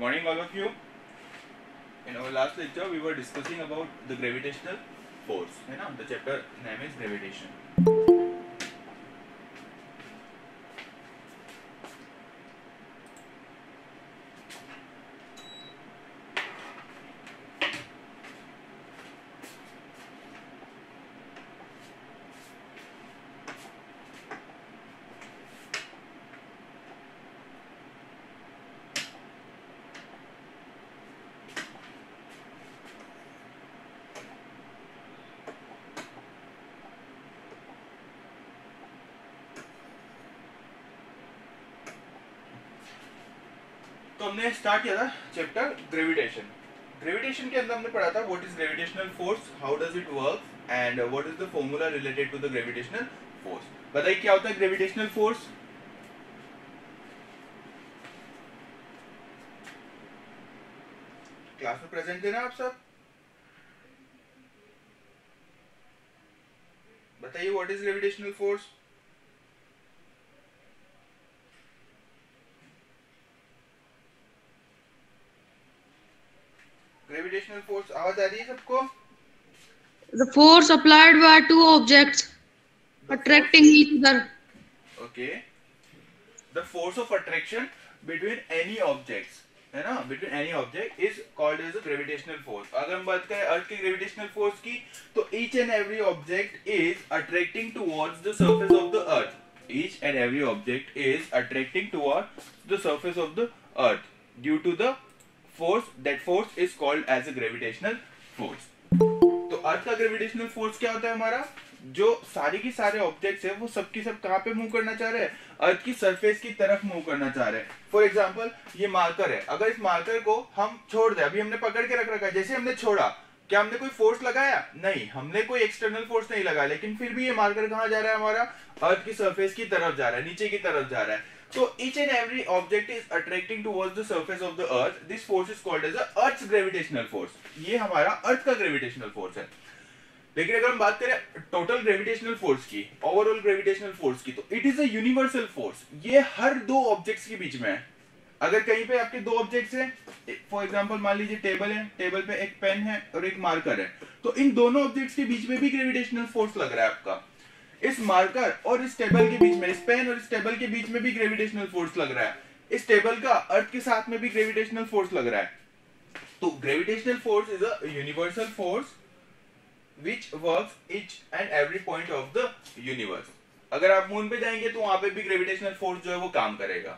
morning, all of you. In our last lecture, we were discussing about the gravitational force. है ना? The chapter name is gravitation. तो हमने start किया था chapter gravitation. Gravitation के अंदर हमने पढ़ा था what is gravitational force, how does it work and what is the formula related to the gravitational force. बताइए क्या होता है ग्रेविटेशनल फोर्स. क्लास में प्रेजेंट थे ना आप सब. बताइए what is gravitational force. Gravitational force आवाज आ रही है सबको. The force applied by two objects attracting each other. Okay. The force of attraction between any objects, है ना, between any object is called as a gravitational force. अगर हम बात करें अर्थ की ग्रेविटेशनल फोर्स की, तो each and every object is attracting towards the surface of the earth. Each and every object is attracting towards the surface of the earth due to the force. That force is called as a gravitational force. तो अर्थ का gravitational force क्या होता है हमारा, जो सारी की सारे ऑब्जेक्ट्स है वो सबकी सब कहाँ पे मूव करना चाह रहे हैं, अर्थ की सरफेस की तरफ मूव करना चाह रहे हैं. फॉर एग्जांपल ये मार्कर है, अगर इस मार्कर को हम छोड़ दें, अभी हमने पकड़ के रख रखा है, जैसे हमने छोड़ा क्या हमने कोई फोर्स लगाया, नहीं, हमने कोई एक्सटर्नल फोर्स नहीं लगाया, लेकिन फिर भी ये मार्कर कहाँ जा रहा है हमारा, अर्थ की सरफेस की तरफ जा रहा है, नीचे की तरफ जा रहा है. So each and every object is attracting towards the surface of the earth. This force is called as the Earth's gravitational force. ये हमारा अर्थ का ग्रेविटेशनल फोर्स है. लेकिन अगर हम बात करें टोटल ग्रेविटेशनल फोर्स की, ओवरऑल ग्रेविटेशनल फोर्स की, तो it is a universal force. ये हर दो ऑब्जेक्ट्स के बीच में है. अगर कहीं पे आपके दो ऑब्जेक्ट्स हैं, फॉर एग्जांपल मान लीजिए टेबल है, टेबल पे एक पेन है और एक मार्कर है, तो इन दोनों ऑब्जेक्ट्स के बीच में भी ग्रेविटेशनल फोर्स लग रहा है आपका. इस मार्कर और इस टेबल के बीच में, इस पेन और इस टेबल के बीच में भी ग्रेविटेशनल फोर्स लग रहा है. इस टेबल का अर्थ के साथ में भी ग्रेविटेशनल फोर्स लग रहा है. तो gravitational force is a universal force which works each and every point of the universe. अगर आप मून पे जाएंगे तो वहां पे भी ग्रेविटेशनल फोर्स जो है वो काम करेगा.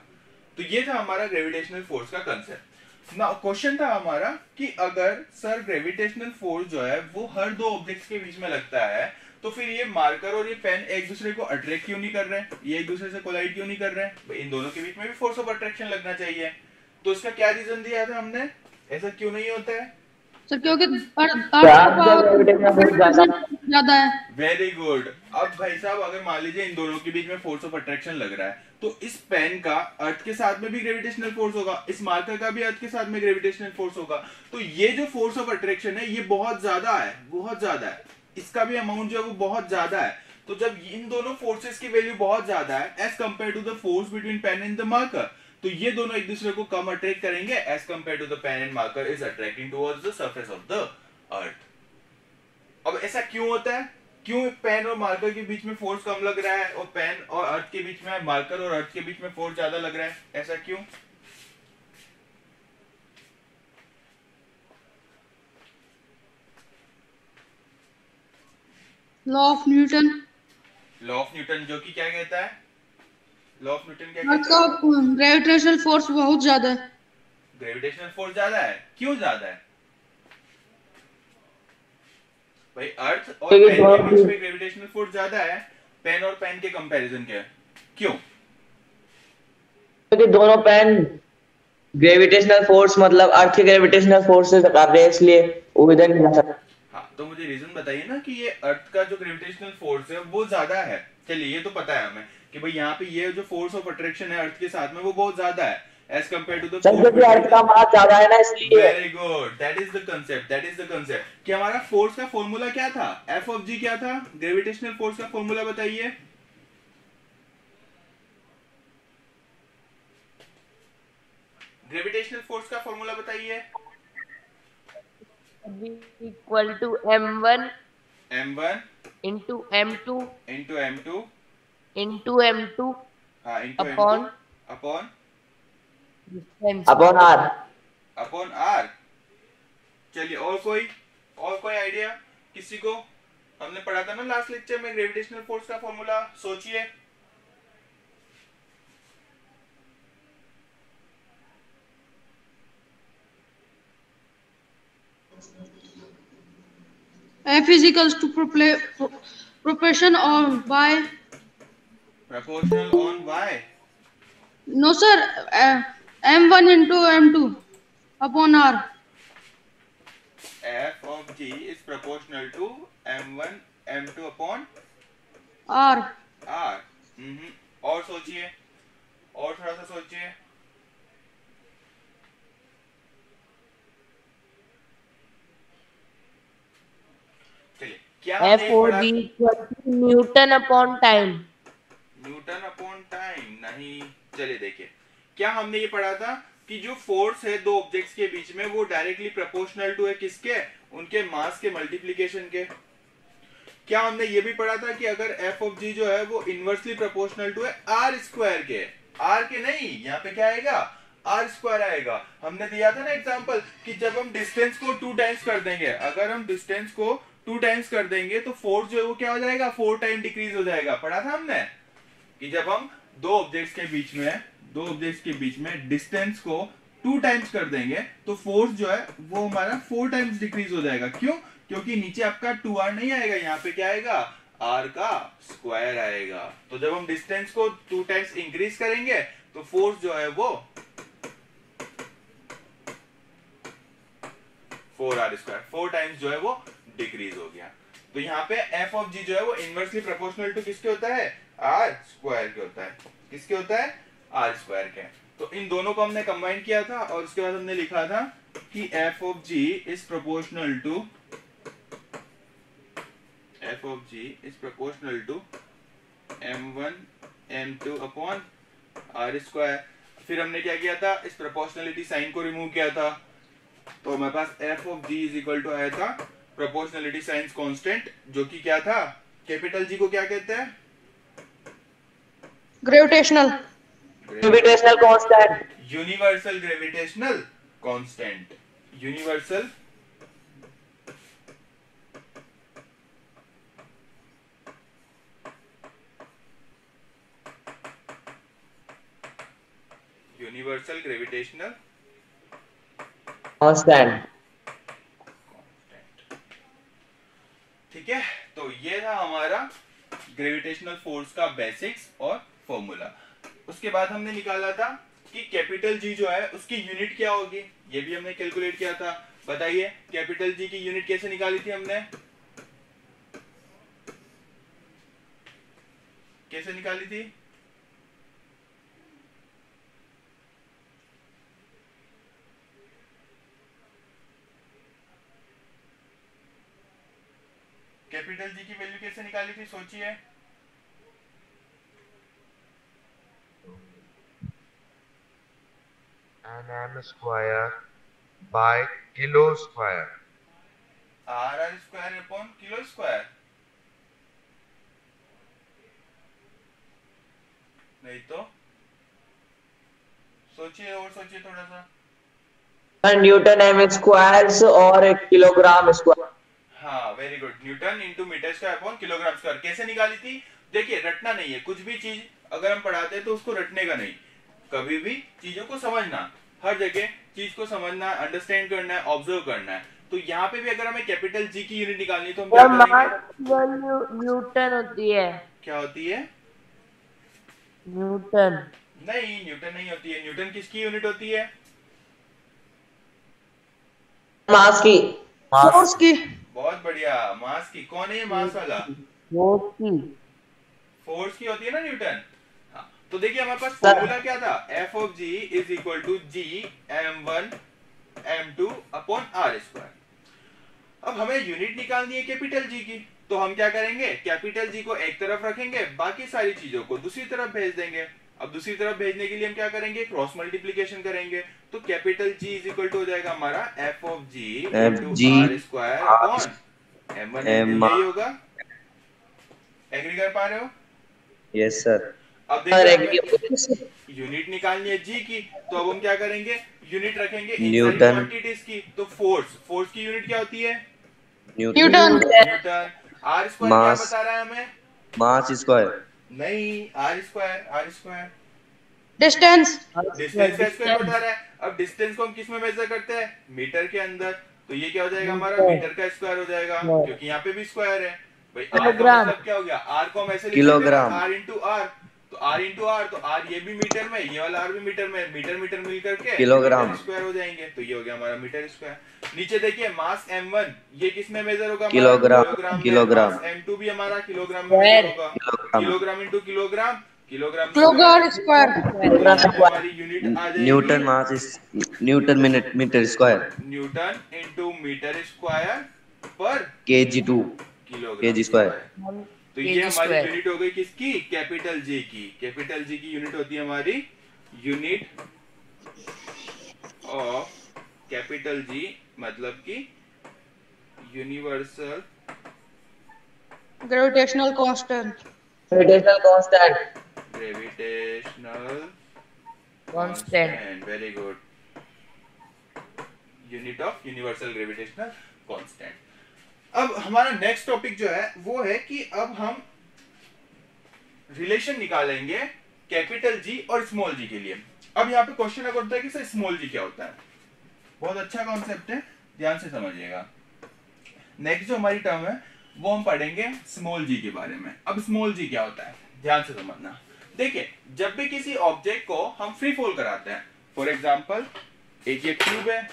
तो ये था हमारा ग्रेविटेशनल फोर्स का कंसेप्ट. नाउ क्वेश्चन था हमारा कि अगर सर ग्रेविटेशनल फोर्स जो है वो हर दो ऑब्जेक्ट्स के बीच में लगता है, तो फिर ये मार्कर और ये पेन एक दूसरे को अट्रैक्ट क्यों नहीं कर रहे हैं, ये एक दूसरे से कोलाइड क्यों नहीं कर रहे हैं, इन दोनों के बीच में भी फोर्स ऑफ अट्रैक्शन लगना चाहिए. तो इसका क्या रीजन दिया था हमने, ऐसा क्यों नहीं होता है सर क्योंकि अर्थ का पावर ज्यादा है. Very good. अब भाई साहब अगर मान लीजिए इन दोनों के बीच में फोर्स ऑफ अट्रैक्शन लग रहा है, तो इस पेन का अर्थ के साथ में भी ग्रेविटेशनल फोर्स होगा, इस मार्कर का भी अर्थ के साथ में ग्रेविटेशनल फोर्स होगा. तो ये जो फोर्स ऑफ अट्रैक्शन है ये बहुत ज्यादा है, बहुत ज्यादा है. इसका भी अमाउंट जो है वो बहुत ज्यादा है. तो जब इन दोनों फोर्सेस की वैल्यू बहुत ज्यादा है as compare to the force between pen and the marker, तो ये दोनों एक दूसरे को कम अट्रैक्ट करेंगे as compare to the pen and marker is attracting towards the surface of the earth. अब ऐसा क्यों होता है, क्यों पेन और मार्कर के बीच में फोर्स कम लग रहा है और पेन और अर्थ के बीच में, मार्कर और अर्थ के बीच में फोर्स ज्यादा लग रहा है, ऐसा क्यों? Law of Newton. Law of Newton जो कि क्या कहता है, लॉ ऑफ न्यूटन क्या अर्थ कहता है, का ग्रेविटेशनल फोर्स बहुत ज्यादा है. ग्रेविटेशनल फोर्स ज्यादा है. क्यों ज्यादा है भाई, अर्थ और पेन के बीच में ग्रेविटेशनल फोर्स ज्यादा है पेन और पेन के कंपैरिजन के, क्यों? क्योंकि दोनों पेन ग्रेविटेशनल फोर्स मतलब अर्थ के ग्रेविटेशनल फोर्स से कर रहे हैं, इसलिए वो इधर नहीं जा सकता. हाँ, तो मुझे रीजन बताइए ना कि ये अर्थ का जो ग्रेविटेशनल फोर्स है वो ज्यादा है. चलिए ये तो पता है हमें कि भाई यहाँ पे ये जो फोर्स ऑफ अट्रैक्शन है अर्थ के साथ में वो बहुत ज्यादा है as compare to the force. Earth का मास ज्यादा है ना, इसलिए. Very good, that is the concept, that is the concept कि हमारा फोर्स का फॉर्मूला क्या था, एफ ऑफ जी क्या था, ग्रेविटेशनल फोर्स का फॉर्मूला बताइए. ग्रेविटेशनल फोर्स का फॉर्मूला बताइए। Equal to m1 m1 m2 m2 m2 हाँ m2 upon upon distance upon R. r। चलिए और कोई आइडिया किसी को? हमने पढ़ा था ना लास्ट लेक्चर में ग्रेविटेशनल फोर्स का फॉर्मूला, सोचिए। F is equals to proportion on y. Proportional on y. No sir, m1 into m2 upon r. F of g is proportional to m1 m2 upon r. r। और सोचिए, और थोड़ा सा सोचिए। चलिए, क्या हमने पढ़ा? Newton upon time. Newton upon time नहीं। चलिए देखिए, क्या हमने ये पढ़ा था कि जो फोर्स है दो ऑब्जेक्ट्स के बीच में वो डायरेक्टली प्रोपोर्शनल टू है किसके? उनके मास के मल्टीप्लिकेशन के। क्या हमने ये भी पढ़ा था कि अगर एफ ऑफ जी जो है वो इनवर्सली प्रोपोर्शनल टू है आर स्क्वायर के? आर के नहीं, यहाँ पे क्या आएगा? आर स्क्वायर आएगा। हमने दिया था ना एग्जांपल कि जब हम डिस्टेंस को 2 टाइम्स कर देंगे, अगर हम डिस्टेंस को 2 टाइम्स कर देंगे तो फोर्स जो है वो क्या हो जाएगा? 4 टाइम डिक्रीज हो जाएगा। पढ़ा था हमने कि जब हम दो ऑब्जेक्ट्स के बीच में डिस्टेंस को 2 टाइम्स कर देंगे तो फोर्स जो है वो हमारा 4 टाइम्स डिक्रीज हो जाएगा। क्यों? क्योंकि नीचे आपका 2r नहीं आएगा, यहाँ पे क्या आएगा? r का स्क्वायर आएगा। तो जब हम डिस्टेंस को 2 टाइम्स इंक्रीज करेंगे तो फोर्स जो है वो 4r स्क्वायर 4 टाइम्स जो है वो डिक्रीज हो गया। तो यहाँ पे f ऑफ g जो है वो इनवर्सली प्रोपोर्शनल टू किसके होता है? r स्क्वायर के होता है। किसके होता है? r स्क्वायर के। तो इन दोनों को हमने कंबाइन किया था और उसके बाद हमने लिखा था कि f of g is proportional to m1 m2 upon r square. फिर हमने क्या किया था? इस प्रोपोर्शनलिटी साइन को रिमूव किया था, तो हमारे पास f of g is equal to आया था प्रोपोर्शनलिटी साइन कांस्टेंट, जो कि क्या था? कैपिटल G को क्या कहते हैं? Gravitational. Gravitational constant. Universal gravitational constant. Universal gravitational constant. ठीक है, तो ये था हमारा ग्रेविटेशनल फोर्स का बेसिक्स और फॉर्मूला। उसके बाद हमने निकाला था कि कैपिटल G जो है उसकी यूनिट क्या होगी, ये भी हमने कैलकुलेट किया था। बताइए कैपिटल G की यूनिट कैसे निकाली थी हमने? कैसे निकाली थी? कैपिटल G की वैल्यू कैसे निकाली थी? सोचिए। m square by kilo square। r square upon kilo square, नहीं तो सोचिए और सोचिए थोड़ा सा। न्यूटन एम स्क्वायर और किलोग्राम स्क्वायर। हाँ very good, newton into metre square upon kilogram square. कैसे निकाली थी? देखिए रटना नहीं है, कुछ भी चीज अगर हम पढ़ाते हैं तो उसको रटने का नहीं, कभी भी चीजों को समझना, हर जगह चीज को समझना, अंडरस्टैंड करना है, ऑब्जर्व करना है। तो यहाँ पे भी अगर हमें कैपिटल G की यूनिट निकालनी है तो हम क्या करेंगे? न्यूटन होती है। क्या होती है? न्यूटन नहीं, न्यूटन नहीं होती है। न्यूटन किसकी यूनिट होती है? मास की। Force की। बहुत बढ़िया, मास की। कौन है ये मास वाला? फोर्स की होती है ना न्यूटन। हाँ, तो देखिए हमारे पास फॉर्मूला क्या था? F of G is equal to G m1 m2 upon r square. अब हमें यूनिट निकालनी है कैपिटल G की, तो हम क्या करेंगे? कैपिटल G को एक तरफ रखेंगे, बाकी सारी चीजों को दूसरी तरफ भेज देंगे। अब दूसरी तरफ भेजने के लिए हम क्या करेंगे? क्रॉस मल्टीप्लीकेशन करेंगे। तो capital G is equal to हो जाएगा हमारा F of G into G R square upon M1 M2, यही होगा। एग्री कर पा रहे हो? Yes sir. अब देखो यूनिट निकालनी है जी की, तो अब हम क्या करेंगे, यूनिट रखेंगे इन सारी क्वांटिटीज की। तो फोर्स की यूनिट क्या होती है? न्यूटन। न्यूटन। आर स्क्वायर क्या बता रहा है हमें? मास स्क्वायर। नहीं, आर स्क्वायर डिस्टेंस डिस्टेंस का स्क्वायर बता रहा है। अब डिस्टेंस को हम किस में मेजर करते हैं? मीटर के अंदर। तो ये क्या हो जाएगा हमारा? मीटर का स्क्वायर हो जाएगा, क्योंकि यहाँ पे भी स्क्वायर है भाई। आर का मतलब क्या हो गया? आर को हम ऐसे लिख सकते हैं आर इंटू आर, तो आर इंटू आर, तो आर ये भी मीटर में, ये वाला आर भी मीटर में, मीटर मिल करके किलोग्राम स्क्वायर हो जाएंगे। तो ये हो गया हमारा मीटर स्क्वायर। नीचे देखिए मास M1 ये किस में मेजर होगा? किलोग्राम। M2 भी हमारा किलोग्राम में मेजर होगा। Kilogram into kilogram square. हमारी यूनिट आ जाएगी newton mass is newton metre square. Newton into metre square पर kg2 किलोग्राम kg स्क्वायर। तो ये हमारी यूनिट हो गई किसकी? कैपिटल जी की। कैपिटल जी की यूनिट होती है हमारी यूनिट ऑफ कैपिटल जी, मतलब कि universal gravitational constant. Gravitational constant. Very good. Unit of universal gravitational constant. अब हमारा नेक्स्ट टॉपिक जो है वो है कि अब हम रिलेशन निकालेंगे कैपिटल जी और स्मॉल जी के लिए। अब यहाँ पे क्वेश्चन अगर होता है कि सर स्मॉल जी क्या होता है, बहुत अच्छा कॉन्सेप्ट है, ध्यान से समझिएगा। नेक्स्ट जो हमारी टर्म है वो हम पढ़ेंगे स्मॉल जी के बारे में। अब स्मॉल जी क्या होता है, ध्यान से समझना। देखिए, जब भी किसी ऑब्जेक्ट को हम फ्री फॉल कराते हैं, फॉर एग्जांपल एक ये ट्यूब है,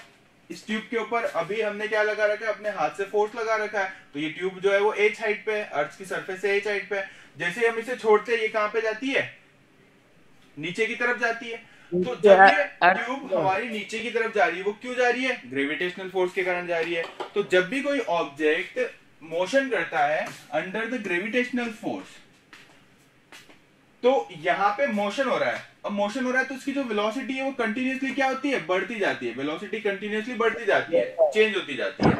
इस ट्यूब के ऊपर अभी हमने क्या लगा रखा है? अपने हाथ से फोर्स लगा रखा है। तो ये ट्यूब जो है वो h हाइट पे है, अर्थ की सरफेस से h हाइट पे है। जैसे हम इसे छोड़ते हैं, ये कहां पे जाती है? नीचे की तरफ जाती है। तो जब ये ट्यूब हमारी नीचे की तरफ जा रही है, वो क्यों जा रही है? ग्रेविटेशनल फोर्स के कारण जा रही है। तो जब भी कोई ऑब्जेक्ट मोशन करता है अंडर द ग्रेविटेशनल फोर्स, तो यहाँ पे मोशन हो रहा है। अब मोशन हो रहा है तो उसकी जो वेलोसिटी है वो कंटिन्यूअसली क्या होती है? बढ़ती जाती है। वेलोसिटी कंटिन्यूअसली बढ़ती जाती है, चेंज होती जाती है।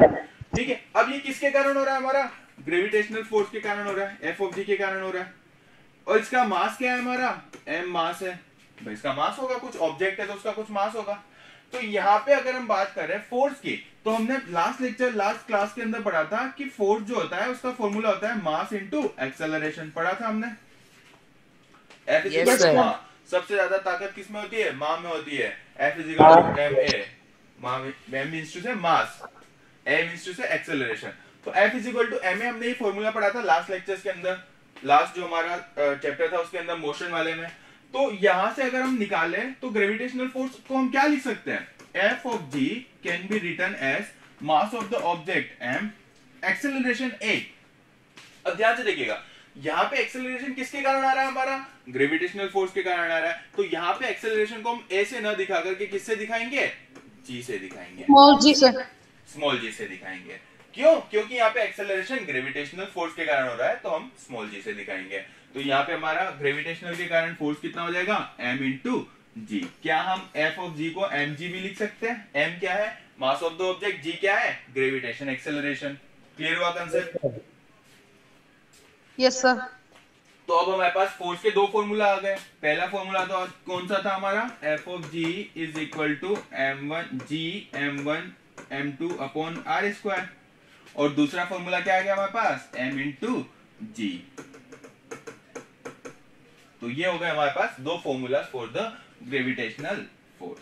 ठीक है, अब ये किसके कारण हो रहा है? हमारा ग्रेविटेशनल फोर्स के कारण हो रहा है, एफ ऑफ जी के कारण हो रहा है। और इसका मास क्या है? हमारा m मास है भाई। इसका मास होगा, कुछ ऑब्जेक्ट है तो उसका कुछ मास होगा। तो यहाँ पे अगर हम बात कर रहे हैं फोर्स की, तो हमने लास्ट क्लास के अंदर पढ़ा था कि फोर्स जो होता है उसका फॉर्मूला होता है मास इंटू एक्सेलरेशन। पढ़ा था हमने। F is equal to mass. सबसे ज्यादा ताकत किस में होती है? मास में होती है। F is equal to ma। m means to say mass, a means to say acceleration. तो F is equal to ma हमने ये फॉर्मूला पढ़ा था लास्ट लेक्चर्स के अंदर, लास्ट जो हमारा चैप्टर था उसके अंदर मोशन वाले में। तो यहां से अगर हम निकालें तो ग्रेविटेशनल फोर्स को हम क्या लिख सकते हैं? F of g can be written as mass of the object m, acceleration a। अब ध्यान से देखिएगा, यहाँ पे एक्सेलरेशन किसके कारण आ रहा है? हमारा ग्रेविटेशनल फोर्स के कारण आ रहा है। तो यहाँ पे एक्सेलरेशन को हम a से ना दिखा करके किससे दिखाएंगे? g से दिखाएंगे। स्मॉल जी से दिखाएंगे। क्यों? क्योंकि यहाँ पे एक्सेलरेशन ग्रेविटेशनल फोर्स के कारण हो रहा है, तो हम स्मॉल जी से दिखाएंगे। तो यहाँ पे हमारा ग्रेविटेशनल के कारण फोर्स कितना हो जाएगा? m इंटू जी। क्या हम f ऑफ g को mg भी लिख सकते हैं? m क्या है? मास ऑफ द ऑब्जेक्ट। g क्या है? Gravitation, acceleration. क्लियर हुआ कंसेप्ट? Yes sir. तो अब हमारे पास फोर्स के दो फॉर्मूला आ गए। पहला फॉर्मूला तो कौन सा था हमारा? f of g is equal to m1 m2 upon r square. और दूसरा फॉर्मूला क्या आ गया हमारे पास? m इंटू जी। तो ये हो गए हमारे पास दो formula for the gravitational force.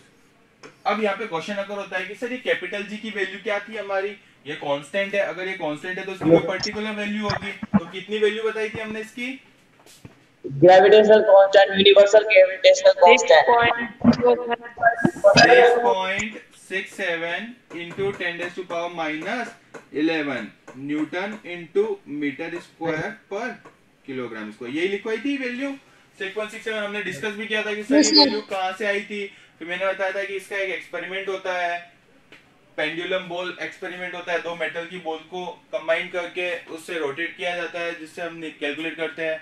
अब यहाँ पे क्वेश्चन अगर होता है कि सर ये कैपिटल जी की वैल्यू क्या थी हमारी? ये कांस्टेंट है। अगर ये कांस्टेंट है तो इसकी कोई पर्टिकुलर वैल्यू होगी। तो कितनी वैल्यू बताई थी हमने इसकी? Gravitational constant, universal gravitational constant 6.67 into 10⁻⁻11 newton into metre square पर किलोग्राम स्क्वायर। यही लिखवाई थी वैल्यू 6.67। हमने डिस्कस भी किया था कि सर ये वैल्यू कहाँ से आई थी। फिर मैंने बताया था कि इसका एक एक्सपेरिमेंट होता है, पेंडुलम बॉल एक्सपेरिमेंट होता है। दो मेटल की बॉल को कंबाइन करके उससे रोटेट किया जाता है, जिससे हम कैलकुलेट करते हैं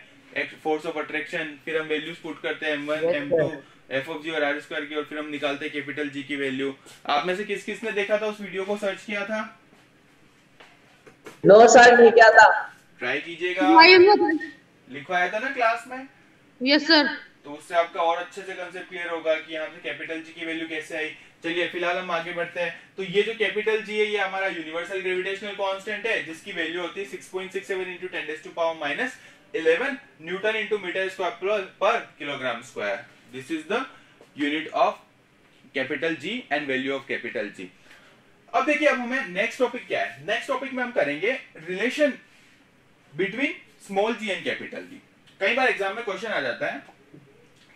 फोर्स ऑफ अट्रैक्शन। फिर हम वैल्यूज पुट करते हैं m1 m2 एफ ऑफ जी और आर स्क्वायर की, और फिर हम निकालते हैं कैपिटल जी की वैल्यू। आप में से किस किस ने देखा था, उस वीडियो को सर्च किया था? नो सर, नहीं क्या था। ट्राई कीजिएगा, लिखवाया था ना क्लास में। Yes sir. तो उससे आपका और अच्छे से कंसेप्ट क्लियर होगा कि यहाँ से कैपिटल जी की वैल्यू कैसे आई। चलिए फिलहाल हम आगे बढ़ते हैं। तो ये जो कैपिटल जी है ये हमारा यूनिवर्सल ग्रेविटेशनल कांस्टेंट है, जिसकी वैल्यू होती है 6.67 into 10⁻⁻11 newton into metre square पर kilogram square. This is the unit of capital G and value of capital G. अब देखिए, अब हमें नेक्स्ट टॉपिक क्या है। नेक्स्ट टॉपिक में हम करेंगे relation between small G and capital G. कई बार एग्जाम में क्वेश्चन आ जाता है,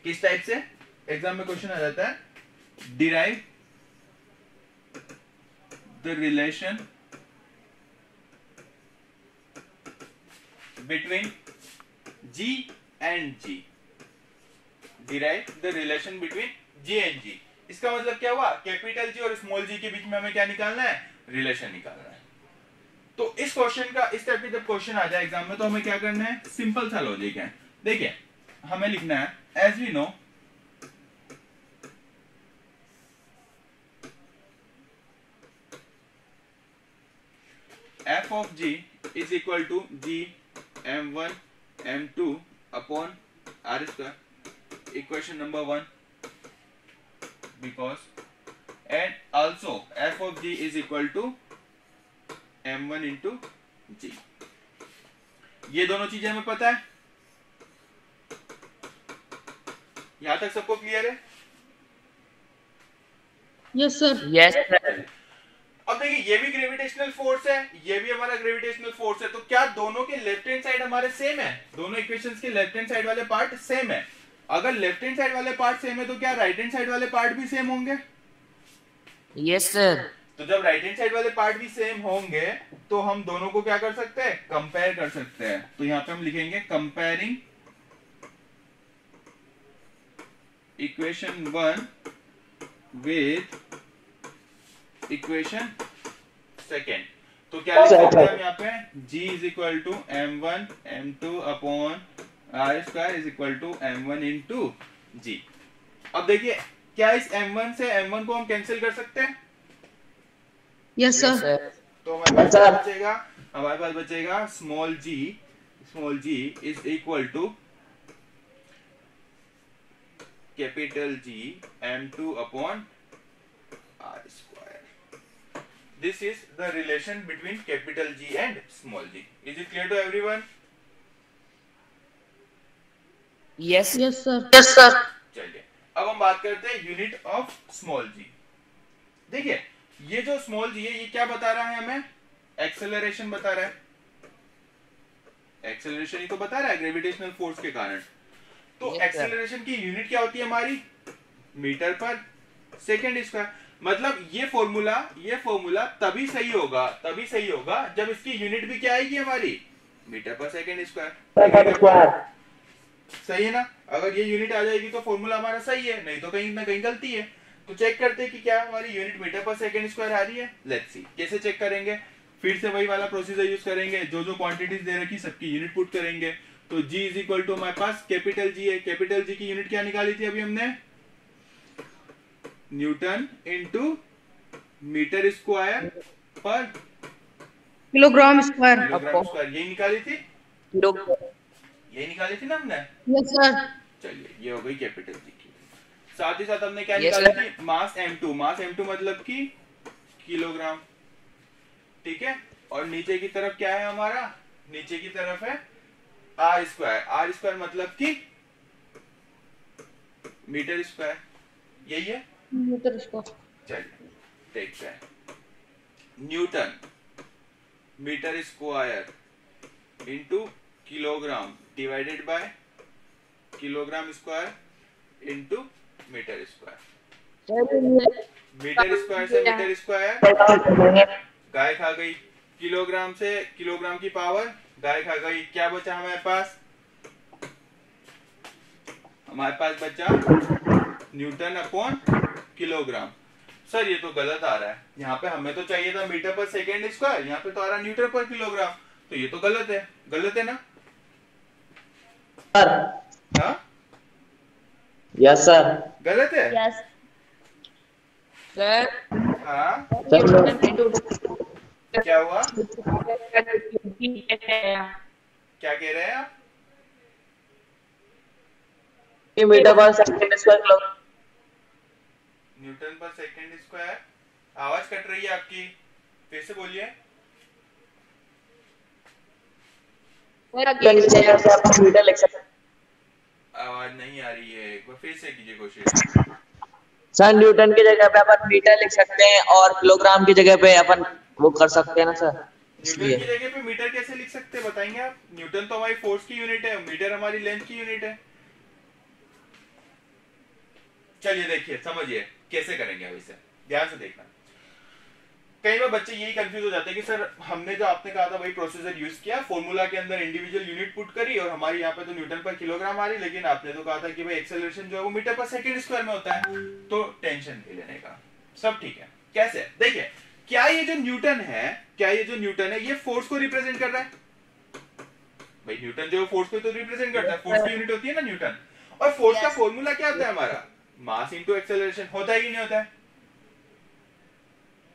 किस टाइप से एग्जाम में क्वेश्चन आ जाता है, derive the relation between g and G, derive the relation between g and G. इसका मतलब क्या हुआ, कैपिटल जी और स्मॉल जी के बीच में हमें क्या निकालना है, रिलेशन निकालना है। तो इस क्वेश्चन का, इस टाइप के जब क्वेश्चन आ जाए एग्जाम में, तो हमें क्या करना है, सिंपल सा लॉजिक है। देखिए हमें लिखना है, as we know f of g is equal to g m1 m2 upon r square, equation number 1, because and also f of g is equal to m1 into g। ये दोनों चीजें हमें पता है, यहां तक सबको क्लियर है? Yes sir. Yes sir. अब देखिए, ये भी ग्रेविटेशनल फोर्स है, ये भी हमारा ग्रेविटेशनल फोर्स है। तो क्या दोनों के लेफ्ट हैंड साइड हमारे सेम है? दोनों इक्वेशंस के लेफ्ट हैंड साइड वाले पार्ट सेम है। अगर लेफ्ट हैंड साइड वाले पार्ट सेम है तो क्या राइट हैंड साइड वाले पार्ट भी सेम होंगे? Yes sir. तो जब राइट हैंड साइड वाले पार्ट भी सेम होंगे तो हम दोनों को क्या कर सकते हैं, कंपेयर कर सकते हैं। तो यहां पे हम लिखेंगे comparing equation 1 with equation second. तो क्या लिख सकते हैं हम यहाँ पे, g is equal to m1 m2 upon r square is equal to m1 into g. अब देखिए, क्या इस m1 से m1 को हम कैंसिल कर सकते हैं? Yes sir. तो हमारे पास क्या बचेगा, हमारे पास बचेगा small g is equal to capital G m2 upon r square. This is the relation between capital G and small g. Is it clear to everyone? Yes yes sir. Yes sir. चलिए अब हम बात करते हैं unit of small जी। देखिए, ये जो small जी है ये क्या बता रहा है हमें, एक्सेलरेशन बता रहा है। एक्सेलरेशन ही तो बता रहा है ग्रेविटेशनल फोर्स के कारण। तो एक्सेलरेशन की यूनिट क्या होती है हमारी, मीटर पर सेकेंड स्क्वायर। मतलब ये फॉर्मूला तभी सही होगा जब इसकी यूनिट भी क्या आएगी हमारी, मीटर पर सेकेंड स्क्वायर। सही है ना? अगर ये यूनिट आ जाएगी तो फॉर्मूला हमारा सही है, नहीं तो कहीं ना कहीं गलती है। तो चेक करते हैं कि क्या हमारी यूनिट मीटर पर सेकेंड स्क्वायर आ रही है। लेट्स सी कैसे चेक करेंगे। फिर से वही वाला प्रोसीजर यूज करेंगे, जो जो क्वांटिटीज दे रखी सबकी यूनिट पुट करेंगे। तो G इज इक्वल टू हमारे पास कैपिटल G है, कैपिटल G की यूनिट क्या निकाली थी अभी हमने, न्यूटन इंटू मीटर स्क्वायर पर किलोग्राम स्क्वायर। यही निकाली थी, यही निकाली थी ना हमने। Yes sir. चलिए ये हो गई कैपिटल जी की। साथ ही साथ हमने क्या Yes, निकाली sir. थी, मास m2 मतलब कि किलोग्राम। ठीक है, और नीचे की तरफ क्या है हमारा, नीचे की तरफ है r स्क्वायर मतलब कि मीटर स्क्वायर, यही है। Metre square. चलिए देखते हैं, newton metre square into kilogram divided by kilogram square into metre square. Metre square से मीटर स्क्वायर गाय खा गई, किलोग्राम से किलोग्राम की पावर गाय खा गई। क्या बचा हमारे पास, हमारे पास बचा न्यूटन अपॉन किलोग्राम। सर ये तो गलत आ रहा है, यहाँ पे हमें तो चाहिए था मीटर पर सेकेंड स्क्वायर, यहाँ पे तो आ रहा न्यूटन पर किलोग्राम। तो ये तो गलत है ना सर। हाँ यस सर। गलत है? Yes. सर हाँ, सर क्या हुआ? क्या कह रहे हैं आप? मीटर पर सेकंड स्क्वायर किलो। न्यूटन पर सेकंड स्क्वायर। आवाज कट रही है आपकी, फिर से बोलिए। न्यूटन की जगह पे आप मीटर लिख सकते हैं। आवाज नहीं आ रही है, एक बार फिर से कीजिए कोशिश। सर न्यूटन की जगह पे अपन मीटर लिख सकते हैं और किलोग्राम की जगह पे अपन वो कर सकते हैं ना सर, न्यूटन इसलिए। की जगह पे मीटर कैसे लिख सकते हैं बताएंगे आप? न्यूटन तो हमारी फोर्स की यूनिट है, मीटर हमारी लेंथ की यूनिट है। चलिए देखिए, समझिए कैसे करेंगे अब इसे, ध्यान से देखना। कई बार बच्चे यही कंफ्यूज हो जाते हैं कि सर हमने जो आपने कहा था वही प्रोसीजर यूज किया, फॉर्मूला के अंदर इंडिविजुअल यूनिट पुट करी और हमारी यहाँ पे तो न्यूटन पर किलोग्राम आ रही, लेकिन आपने तो कहा था कि भाई एक्सेलरेशन जो है वो मीटर पर सेकंड स्क्वायर में होता है। तो टेंशन नहीं लेने का, सब ठीक है। कैसे? देखिए, क्या ये जो न्यूटन है ये फोर्स को रिप्रेजेंट कर रहा है? भाई न्यूटन जो फोर्स को तो रिप्रेजेंट करता है, फोर्स की यूनिट होती है ना न्यूटन। और फोर्स का फॉर्मूला क्या होता है हमारा? Mass into acceleration. होता है कि नहीं होता है?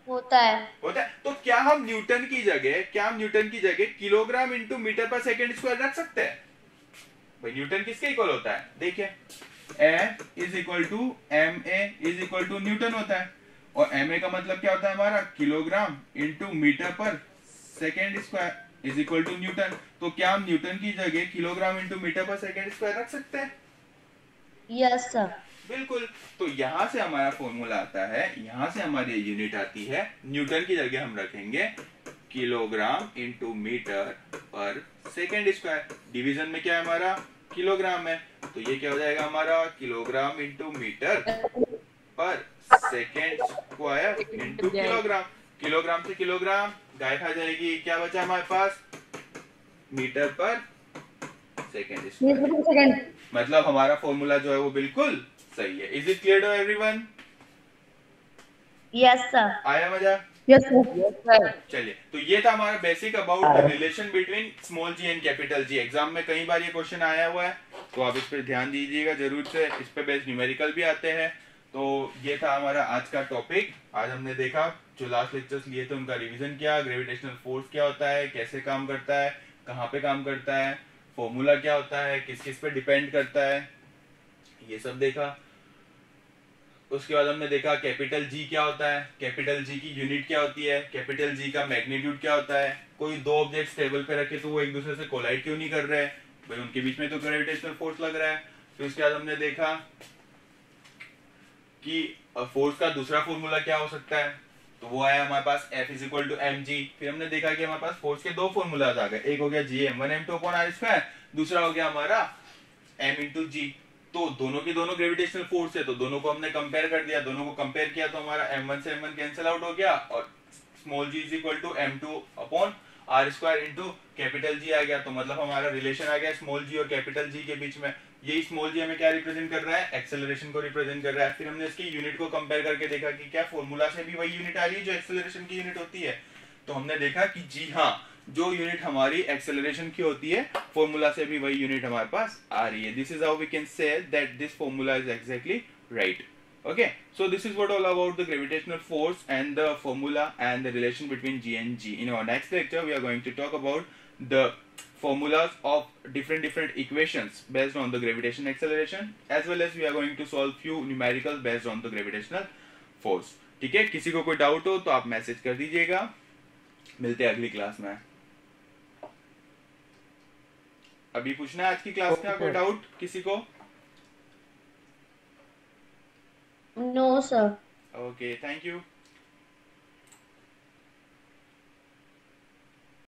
होता है। तो क्या हम न्यूटन की जगह किलोग्राम इंटू मीटर पर सेकंड स्क्वायर रख सकते हैं? भाई न्यूटन किसके इक्वल होता है? देखिए, a is equal to m a is equal to newton होता है। और एम ए का मतलब क्या होता है हमारा? किलोग्राम इंटू मीटर पर second square is equal to newton. तो क्या हम न्यूटन की जगह किलोग्राम इंटू मीटर पर सेकेंड स्क्वायर रख सकते हैं? Yes sir. बिल्कुल। तो यहां से हमारा फॉर्मूला आता है, यहां से हमारी यूनिट आती है। न्यूटन की जगह हम रखेंगे किलोग्राम इंटू मीटर पर सेकेंड स्क्वायर। डिवीजन में क्या है हमारा? किलोग्राम है, तो ये क्या हो जाएगा हमारा? किलोग्राम इंटू मीटर पर second square into kilogram. Kilogram से किलोग्राम गाय खा जाएगी, क्या बचा हमारे पास? मीटर पर सेकेंड स्क्वायर। मतलब हमारा फॉर्मूला जो है वो बिल्कुल सही है। Is it clear to everyone? Yes sir. आया मजा? Yes sir. चलिए, तो ये था हमारा basic about the relation between small G and capital G. Exam में कई बार ये क्वेश्चन आया हुआ है, तो आप इस पर ध्यान दीजिएगा जरूर से। इस पे बेस्ड न्यूमेरिकल भी आते हैं। तो ये था हमारा आज का टॉपिक। आज हमने देखा, जो लास्ट लेक्चर्स लिए थे उनका रिवीजन किया, ग्रेविटेशनल फोर्स क्या होता है, कैसे काम करता है, कहाँ पे काम करता है, फॉर्मूला क्या होता है, किस किस पे डिपेंड करता है, ये सब देखा। उसके बाद हमने देखा कैपिटल जी क्या होता है, कैपिटल जी की यूनिट क्या होती है, कैपिटल जी का मैग्नीट्यूड क्या होता है, कोई दो ऑब्जेक्ट्स टेबल पे रखे तो वो एक दूसरे से कोलाइड क्यों नहीं कर रहे हैं, भाई उनके बीच में तो ग्रेविटेशनल फोर्स लग रहा है। फिर उसके बाद हमने देखा कि फोर्स का दूसरा फॉर्मूला क्या हो सकता है, तो वो आया हमारे पास F is equal to M G. फिर हमने देखा कि हमारे पास फोर्स के दो फॉर्मूलाज आ गए, एक हो गया Gm1m2/r², दूसरा हो गया हमारा m इंटू जी। तो दोनों की दोनों ग्रेविटेशनल फोर्स है, तो दोनों को हमने कंपेयर कर दिया, दोनों को कंपेयर किया तो हमारा m1 से m1 कैंसिल आउट हो गया और small g is equal to m2/r² into capital G आ गया। तो मतलब हमारा रिलेशन आ गया स्मॉल जी और कैपिटल जी के बीच में। यही स्मॉल जी हमें क्या रिप्रेजेंट कर रहा है? एक्सेलरेशन को रिप्रेजेंट कर रहा है। फिर हमने इसकी यूनिट को कंपेयर करके देखा कि क्या फॉर्मूला से भी वही यूनिट आ रही है जो एक्सेलरेशन की यूनिट होती है। तो हमने देखा कि जी हाँ, जो यूनिट हमारी एक्सेलरेशन की होती है फॉर्मूला से भी वही यूनिट हमारे पास आ रही है। This is how we can say that this formula is exactly right. Okay, so this is what all about the gravitational force and the formula and the relation between G and G. In our next lecture, we are going to talk about the formulas of different equations based on the gravitation acceleration, as well as we are going to solve few numericals based on the gravitational force. ठीक है, किसी को कोई doubt हो तो आप message कर दीजिएगा। मिलते हैं अगली क्लास में। अभी पूछना है आज की क्लास का कोई डाउट किसी को? No sir. Okay, thank you.